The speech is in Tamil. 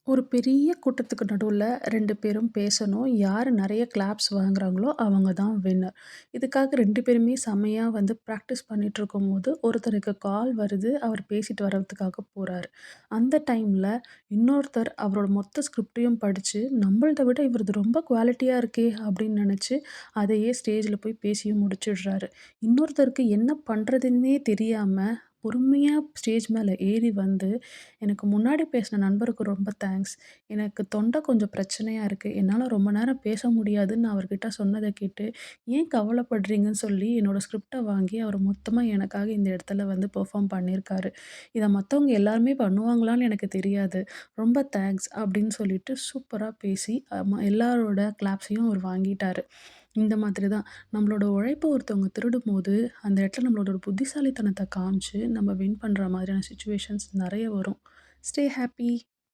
ஒரு பெரிய கூட்டத்துக்கு நடுவுல 2 பேரும் பேசணும். யாரு நெறைய கிளாப்ஸ் வாங்குறாங்களோ, அவங்க தான் வின்னர். இதுக்காக 2 பேருமே செம்மையா பிராக்டிஸ் பண்ணிட்டுருக்கும்போது, ஒருத்தருக்கு கால் வருது. அவர் பேசிட்டு வர்றதுக்காக போறாரு. அந்த டைம்ல இன்னொருத்தர் அவரோட மொத்த ஸ்கிரிப்டையும் படிச்சு, "நம்மள்த விட இவரது ரொம்ப குவாலிட்டியா இருக்கே!" அப்படின்னு நெனச்சு, அதையே ஸ்டேஜ்ல போய் பேசியும் முடிச்சிடுறாரு. இன்னொருத்தருக்கு என்ன பண்றதுன்னே தெரியாம, பொறுமையா ஸ்டேஜ் மேல ஏறி வந்து, "எனக்கு முன்னாடி பேசின நண்பருக்கு ரொம்ப தேங்க்ஸ். எனக்கு தொண்டை கொஞ்சம் பிரச்சனையா இருக்கு. என்னால ரொம்ப நேரம் பேச முடியாதுன்னு நான் அவர்கிட்ட சொன்னத கேட்டு, ஏன் கவலைப்படுறீங்கன்னு சொல்லி என்னோட ஸ்கிரிப்ட வாங்கி அவர் மொத்தமா எனக்காக இந்த இடத்துல பெர்ஃபார்ம் பண்ணியிருக்காரு. இத மத்தவங்க எல்லாருமே பண்ணுவாங்களான்னு எனக்கு தெரியாது. ரொம்ப தேங்க்ஸ்." அப்படின்னு சொல்லிட்டு சூப்பரா பேசி எல்லாரோட கிளாப்ஸையும் அவர் வாங்கிட்டாரு. இந்த மாதிரி தான் நம்மளோட உழைப்ப ஒருத்தவங்க திருடும்போது, அந்த இடத்துல நம்மளோட ஒரு புத்திசாலித்தனத்த காமிச்சு, நம்ம வின் பண்ற மாதிரியான சிச்சுவேஷன்ஸ் நெறைய வரும். Stay happy.